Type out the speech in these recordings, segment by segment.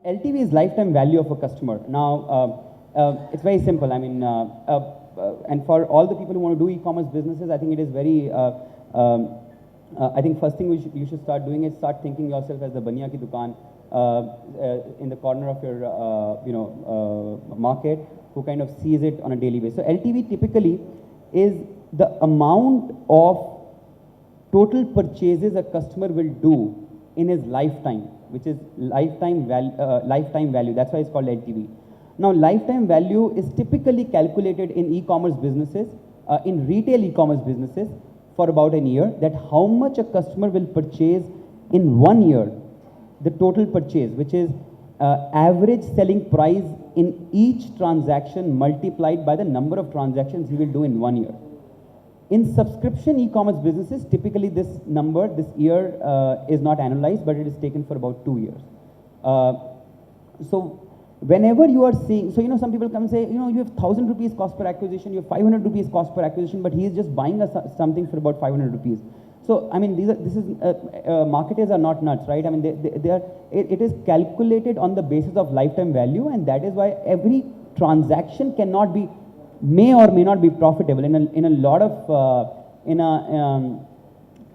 LTV is lifetime value of a customer. Now, it's very simple. I mean, and for all the people who want to do e-commerce businesses, I think it is very, I think first thing you should start doing is start thinking yourself as the baniya ki dukaan in the corner of your, market, who kind of sees it on a daily basis. So LTV typically is the amount of total purchases a customer will do in his lifetime, which is lifetime value. That's why it's called LTV. Now, lifetime value is typically calculated in e-commerce businesses, in retail e-commerce businesses, for about a year, that how much a customer will purchase in 1 year, the total purchase, which is average selling price in each transaction multiplied by the number of transactions he will do in 1 year. In subscription e-commerce businesses, typically this number, this year, is not analyzed, but it is taken for about 2 years. So whenever you are seeing, so some people come and say, you have 1,000 rupees cost per acquisition, you have 500 rupees cost per acquisition, but he is just buying something for about 500 rupees. So, I mean, marketers are not nuts, right? I mean, it is calculated on the basis of lifetime value, and that is why every transaction may or may not be profitable. In a lot of,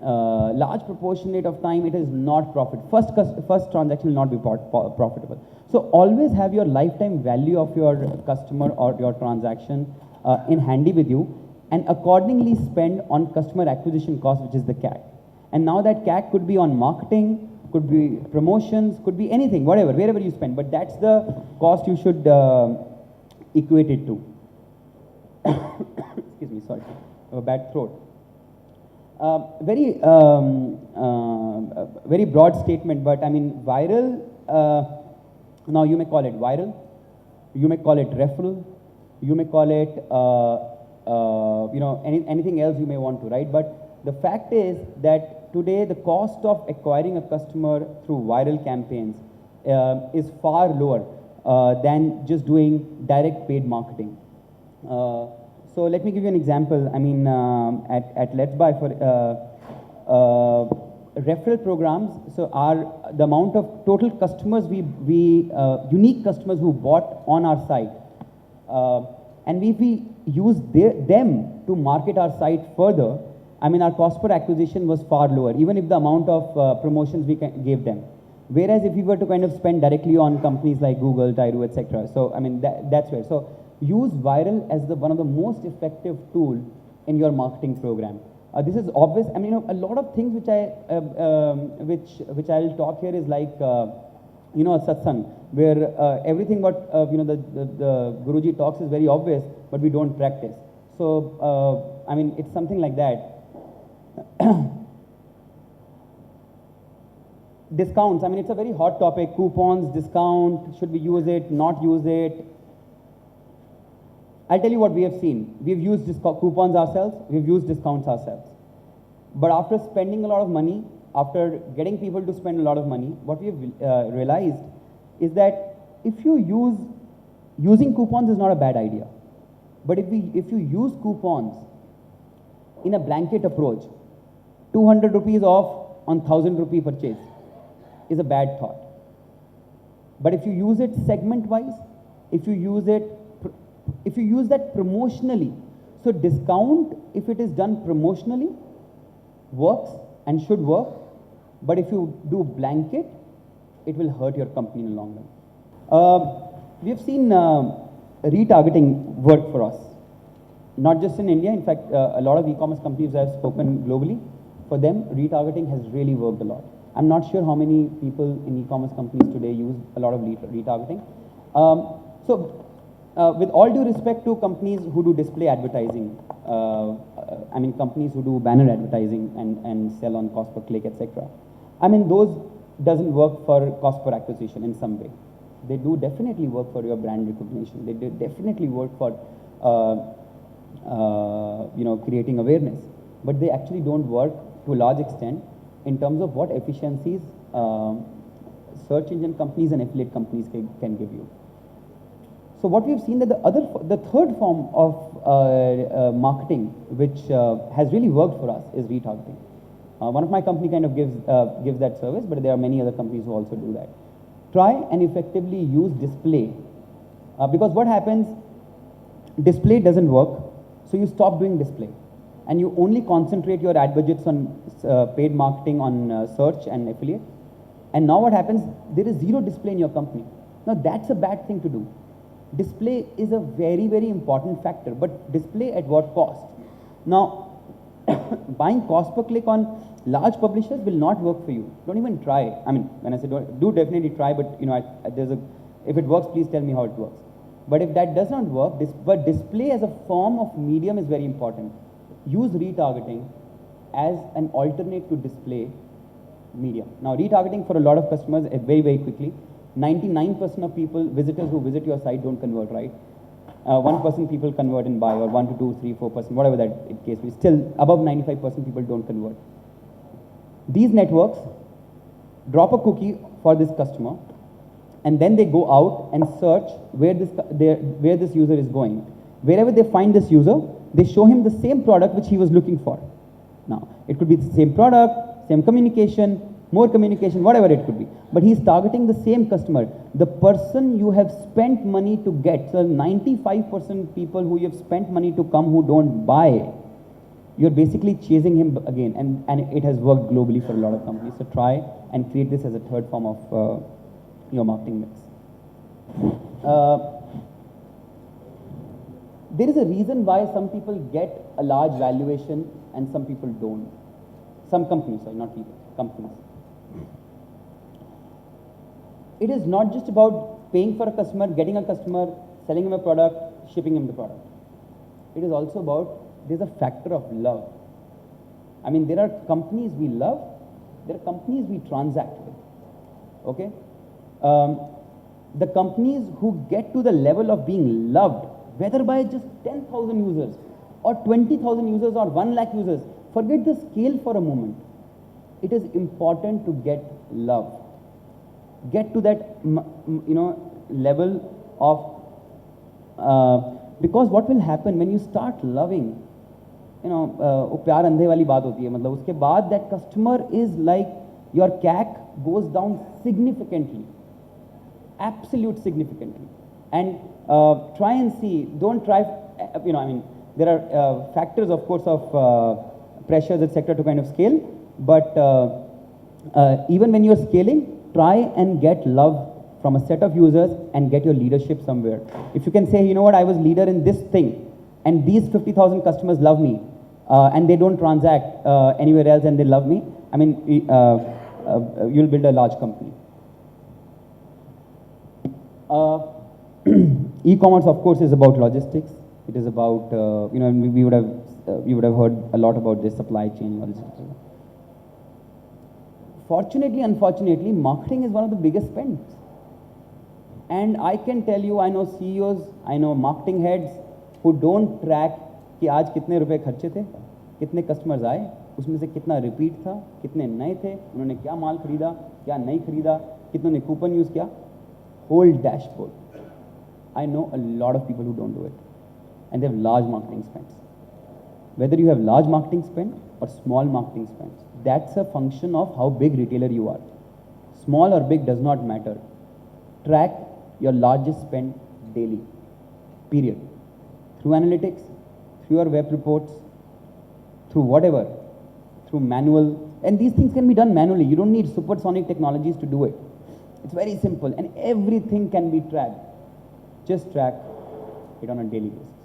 large proportionate of time, it is not profit. First transaction will not be profitable. So always have your lifetime value of your customer or your transaction in handy with you, and accordingly spend on customer acquisition cost, which is the CAC. And now that CAC could be on marketing, could be promotions, could be anything, whatever, wherever you spend. But that's the cost you should equate it to. Excuse me, sorry, I have a bad throat. Very broad statement, but I mean, viral, now you may call it viral, you may call it referral, you may call it, anything else you may want to, right? But the fact is that today the cost of acquiring a customer through viral campaigns is far lower than just doing direct paid marketing. So let me give you an example. I mean, at Let's Buy, for referral programs, so the amount of total customers unique customers who bought on our site, and if we use them to market our site further, I mean, our cost per acquisition was far lower, even if the amount of promotions we gave them. Whereas if we were to kind of spend directly on companies like Google, Tyro, etc. So, I mean, that's where. So, use viral as one of the most effective tool in your marketing program. This is obvious. I mean, a lot of things which I'll talk here is like, a satsang, where everything what the Guruji talks is very obvious, but we don't practice. So, I mean, it's something like that. Discounts. I mean, it's a very hot topic. Coupons, discount. Should we use it? Not use it? I'll tell you what we have seen. We've used coupons ourselves, we've used discounts ourselves. But after spending a lot of money, after getting people to spend a lot of money, what we've realized is that using coupons is not a bad idea. But if you use coupons in a blanket approach, 200 rupees off on 1,000 rupee purchase is a bad thought. But if you use it segment-wise, if you use that promotionally, so discount, if it is done promotionally, works and should work, but if you do blanket, it will hurt your company in the long run. We have seen retargeting work for us, not just in India. In fact, a lot of e-commerce companies have spoken globally. For them, retargeting has really worked a lot. I'm not sure how many people in e-commerce companies today use a lot of retargeting. With all due respect to companies who do display advertising, I mean, companies who do banner advertising and sell on cost per click, etc. I mean, those doesn't work for cost per acquisition in some way. They do definitely work for your brand recognition. They do definitely work for, creating awareness. But they actually don't work to a large extent in terms of what efficiencies search engine companies and affiliate companies can give you. So what we've seen that the third form of marketing, which has really worked for us, is retargeting. One of my company kind of gives that service, but there are many other companies who also do that. Try and effectively use display. Because what happens, display doesn't work, so you stop doing display. And you only concentrate your ad budgets on paid marketing, on search and affiliate. And now what happens, there is zero display in your company. Now that's a bad thing to do. Display is a very, very important factor, but display at what cost? Now, buying cost per click on large publishers will not work for you. Don't even try. I mean, when I say do definitely try, but you know, if it works, please tell me how it works. But if that does not work, but display as a form of medium is very important. Use retargeting as an alternate to display medium. Now, retargeting for a lot of customers, very, very quickly, 99% of visitors who visit your site don't convert, right? 1% people convert and buy, or 1 to 2, 3, 4%, whatever that case be. Still, above 95% people don't convert. These networks drop a cookie for this customer, and then they go out and search where this user is going. Wherever they find this user, they show him the same product which he was looking for. Now, it could be the same product, same communication, more communication, whatever it could be. But he's targeting the same customer, the person you have spent money to get. So 95% people who you have spent money to come who don't buy, you're basically chasing him again. And it has worked globally for a lot of companies. So try and create this as a third form of your marketing mix. There is a reason why some people get a large valuation and some people don't. Some companies, sorry, not people, companies. It is not just about paying for a customer, getting a customer, selling him a product, shipping him the product. It is also about, there's a factor of love. I mean, there are companies we love, there are companies we transact with, okay? The companies who get to the level of being loved, whether by just 10,000 users, or 20,000 users, or 1 lakh users, forget the scale for a moment. It is important to get love. Get to that, level of, because what will happen when you start loving, वो प्यार अंधे वाली बात होती है, मतलब उसके बाद that customer is like, your CAC goes down significantly, absolute significantly. And try and see, don't try, there are factors, of course, of pressures, etc., to kind of scale, but even when you're scaling, try and get love from a set of users and get your leadership somewhere. If you can say, you know what, I was leader in this thing, and these 50,000 customers love me, and they don't transact anywhere else and they love me, I mean, you'll build a large company. E-commerce, of course, is about logistics. It is about, we would have heard a lot about this supply chain logistics. Fortunately, unfortunately, marketing is one of the biggest spends. And I can tell you, I know CEOs, I know marketing heads who don't track कि आज कितने रुपए खर्चे थे, कितने customers आए, उसमें से कितना रिपीट था, कितने नए थे, उन्होंने क्या माल खरीदा, क्या नहीं खरीदा, कितनों ने कूपन यूज़ किया, whole dashboard. I know a lot of people who don't do it. And they have large marketing spends. Whether you have large marketing spend or small marketing spends, that's a function of how big retailer you are. Small or big does not matter. Track your largest spend daily, period. Through analytics, through your web reports, through whatever, through manual, and these things can be done manually. You don't need supersonic technologies to do it. It's very simple, and everything can be tracked. Just track it on a daily basis.